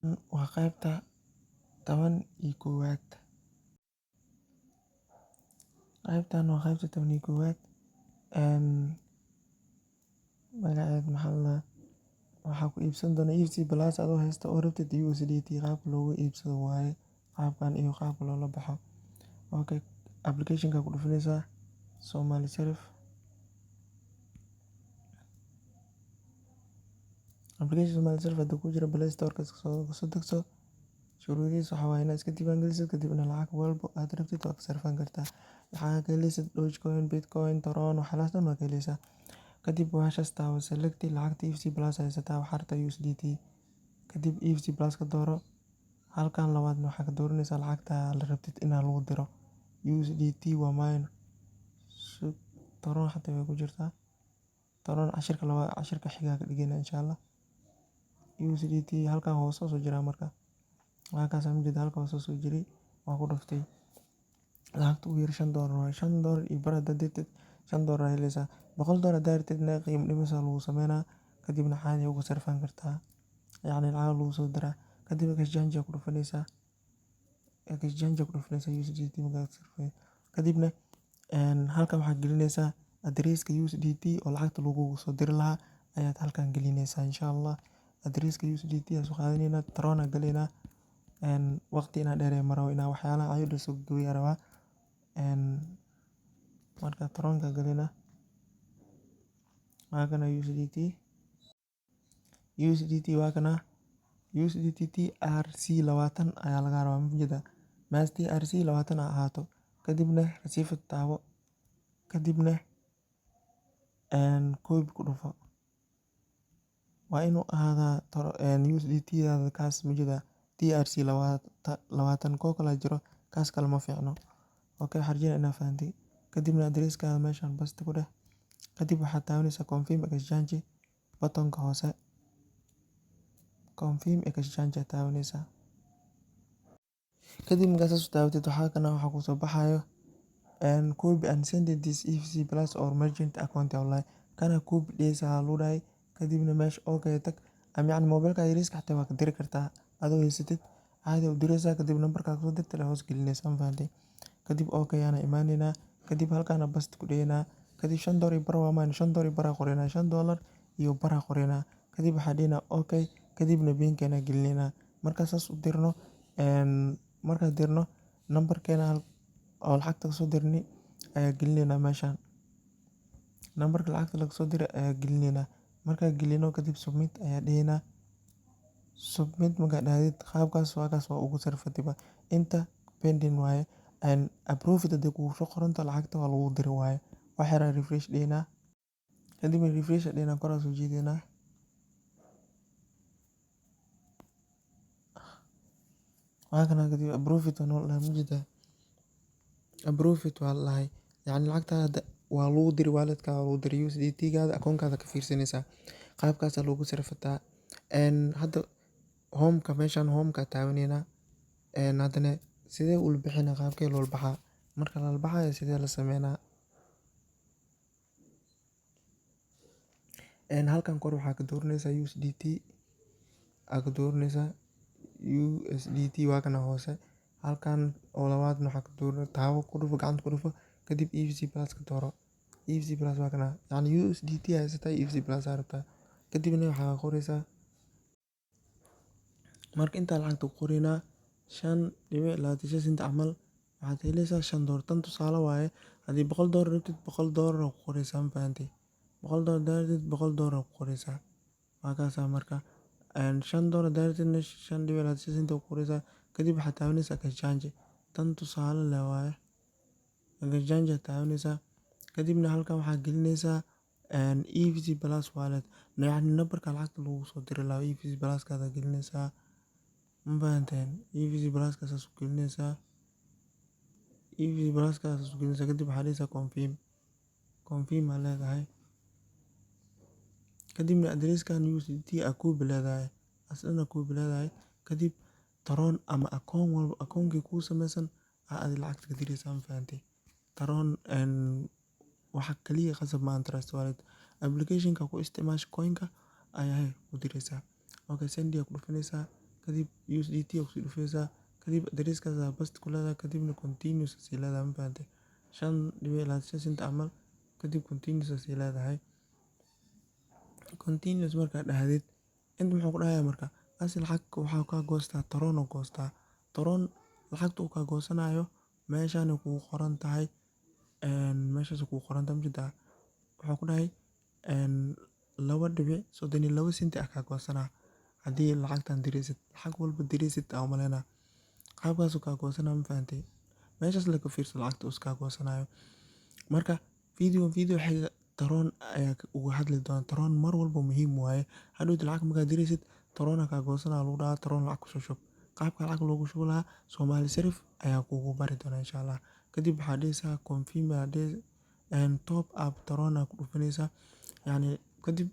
waa qaybta 11aad. qaybtan waa qaybta 11aad. magaceed maxaa la waxaa ku iibsan doona EFC Plus adoo haysta oo rabtid USDT. qaabka loogu iibsado waaye qaabkan iyo qaabka loola baxo. Okay, applicationka ku dhufanaysaa Somali Sheriff. application Somali Sheriff hadda ku jira Play Store kasoo degso. shuruudihiisa waxaa waaye inaad iska diiwaangelisid, kadibna lacag walbo aad rabtid waa ka sarfan kartaa. waxaa ka helaysid Dogecoin, Bitcoin, Tron, waxaas dhan waa ka helaysaa. kadib waxaas taawo selecti lacagta EFC Plus haysataa waxaa rabtaa USDT. kadib EFC Plus ka dooro. halkan labaadna waxaa ka dooranaysaa lacagta la rabtid inaa lagu diro. USDT waa mine. Tron xataa way ku jirtaa. Tron cashirka xigaa ka dhigayna insha Allah. USDT halkan hoose soo jira marka. halkaas aan mid halka hoose soo jiray waa ku dhuftay. lacagta ugu yar $5 waaye. $5 iyo bar haddaad dirtid $5 ayaa helaysaa. $100 haddaad dirtidna qiimo dhimis aa lagu sameynaa. kadibna caadi uga sarfan kartaa. yacni lacag lagu soo diraa. kadib exchange ku dhufanaysaa. USDT markaad sarfay. kadibna halkan waxaad gelinaysaa addresska USDT oo lacagta lagugu soo diri lahaa ayaad halkan gelinaysaa insha Allah. addresska USDT aad soo qaadanaynaa. Tron aan galaynaa. waqti inaan dheereeyo ma rabo inaan waxyaalaha ayuu soo gooyaa rabaa. marka Tronka galaynaa. waa kana USDT waa kana USDT TRC 20 ayaa laga rabaa mujada. maas TRC 20 ahaato. kadibna receive taabo. kadibna copy ku dhufo. waa inuu ahaadaa USDT daada kaas mujada TRC 20 koo kala jiro kaas kale ma fiicno. okay waxaan rajeynaa inaa fahantay. kadibna addresskaada meeshaan basta ku dheh. kadib waxaad taabanaysaa confirm exchange buttonka hoose. confirm exchange aad taabanaysaa. kadib markaad saas u taabatid waxaa kusoo baxayo copy and send this EFC Plus or merchant account online. kana copy dhehaysaa lagu dhahay. kadibna meesha okay tag ama yacni mobilka yariiska xataa waa ka diri kartaa adoo haysatid caadi u diraysaa. kadib nambarkaa kusoo dirtay la hoos gelinaysaa ma fahantay. kadib okay ayaana imaanaynaa. kadib halkaana basta ku dhaynaa. kadib $5 iyo bar waa maan $5 iyo bar aa qoraynaa. $5 iyo bar aa qoraynaa. kadib waxaa dhaynaa okay. kadibna pinkeena gelinaynaa. markaa saas u dirno markaan dirno nambarkeena oo lacagta kasoo dirnay ayaa gelinaynaa meeshaan. nambarka lacagta laga soo diray ayaa gelinaynaa. markaa gelino kadib submit ayaa dhahaynaa. submit markaad dhahdid qaabkaas waa ugu sarfatayba. inta pending waaye approved hadday kugu soo qoranto lacagta waa lagu diri waaye. wax yar aan refresh dhahaynaa. kadibna refresh dhahaynaa kor aan soo jiidaynaa. waa kana kadib approved waa noo dhahay mujada. approved waa lahay yacni lacagtaada waa lagu diri wallet-ka waa lagu diri USDT gaada akoonkaada ka fiirsanaysaa. qaabkaas ayaa loogu sarfataa. hadda homeka meeshaan homeka taabanaynaa. haddana sidee ula bixinaa qaabkee loola baxaa. marka lala baxayo sidee la sameynaa. halkan kor waxaa ka dooranaysaa USDT aa ka dooranaysaa. USDT waa kana hoose. halkan oo labaadna waxaa ka dooran taabo ku dhufo gacanta ku dhufo. kadib EFC Plus ka dooro. EFC Plus waa kana yacni USDT haysataa EFC Plus aa rabtaa. kadibna waxaa qoraysaa marka intaa lacagta ku qoraynaa 5.26 sent camal waxaad helaysaa $5. tan tusaale waaye haddii $100 rabtid $100 ku qoraysaa ma fahantay. $100 daartid $100 ku qoraysaa. waa kaasaa marka $5 daartidna 5.26 sent ku qoraysaa. kadib waxaad taabanaysaa exchange. tan tusaale leh waaye. exchange aad taabanaysaa. kadibna halkan waxaad gelinaysaa EFC Plus wallet yacni nambarka lacagta lagu soo diri lahaa EFC Plus kaada gelinaysaa ma fahanteen. EFC Plus ka saas u gelinaysaa. EFC Plus ka saas u gelinaysaa. kadib waxaad dhahaysaa confirm aa leedahay. kadibna addresskan USDT aa copy leedahay asna copy leedahay. kadib Tron ama akoon walba akoonkii kuu sameysan aad lacagta ka diraysaa ma fahantay. Tron waxa kaliya khasab ma Trust Wallet applicationka ku isticmaasha coinka ayaa ku diraysaa. okay send ku dhufanaysaa. kadib USDT aa kusii dhufaysaa, kadib addresskaas aa paste ku leedahay, kadibna continuous aa sii leedahay ma fahantay 5.25 sent camal, kadib continuous aa sii leedahay. Continuous markaad dhahdid inta muxuu ku dhahayaa marka asi lacag waxaa kaa goostaa Tron oo goostaa. Tron lacagta uu kaa goosanayo meeshaan kugu qoran tahay, meeshaas kugu qoran tahay majeedaa, wuxuu ku dhahay 2.32 senti aa kaa goosanaa haddii lacagtan diraysid, lacag walba diraysid aa u malaynaa qaabkaasuu kaa goosanaa ma fahantay. Meeshaas le ka fiirso lacagta uu kaa goosanayo. Marka video xiga Tron ayaa uga hadli doona. Tron mar walba muhiim waaye, hadhowti lacag markaad diraysid Tron aa kaa goosanaa lagu dhahaa, Tron lacag kusoo shub. Qaabka lacag loogu shubi lahaa Somali Sarif ayaa kugu bari doona insha Allah. Kadib waxaad dhahaysaa confirm top up Tron aa ku dhufanaysaa, yacni kadib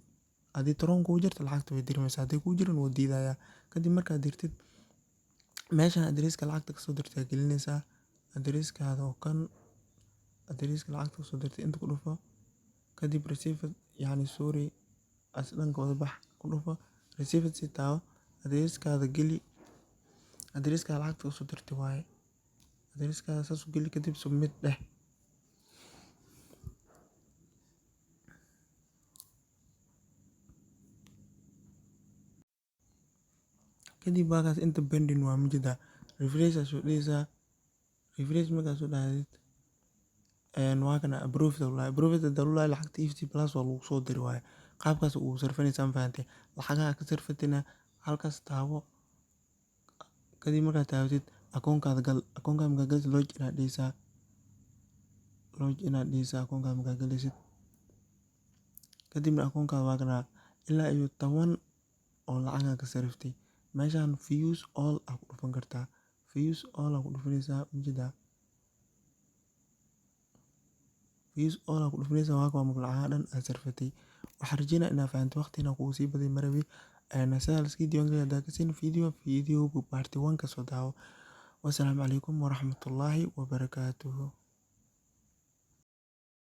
haddii Tron kugu jirto lacagta way dirmaysaa, haddii kugu jirin wuu diidayaa. Kadib markaad dirtid meeshaan addresska lacagta kasoo dirtay gelinaysaa, addresskaada oo kan addresska lacagta kasoo dirtay inta ku dhufo, kadib receipt yacni sorry as dhanka wada bax ku dhufo receipt si taawo addresskaada geli, addresskaada lacagta kasoo dirtay waaye, addresskaada saas u geli, kadib submit dheh. Kadib waakaas inta pending waa majeedaa, refresh aa soo dhahaysaa, refresh markaad soo dhahdid waa kana approved aa approved hadaa lagu dhahay lacagta EFT Plus waa lagu soo diri waaye. Qaabkaas ugu sarfanaysaa ma fahantay. Lacagaha ka sarfatayna halkaas taawo, kadib markaad taawatid akoonkaada gal, akoonkaada markaad galid lodge inaad dhahaysaa, akoonkaada markaad galaysid kadibna akoonkaada waa kana ilaa iyo 10 oo lacag ka sariftay. Meeshaan views all aa ku dhufan kartaa, views all aa ku dhufanaysaa majeedaa, views all aa ku dhufanaysaa waa kuwa lacagaha dhan aad sarfatay. Waxaan rajeynaa inaad fahantay, waqtina kugu sii baday marabi sidaa liskii diiwaangeliyay hadaa ka siin video part 1 kasoo daawo. Wassalaamu calaykum waraxmatullaahi wabarakaatuhu.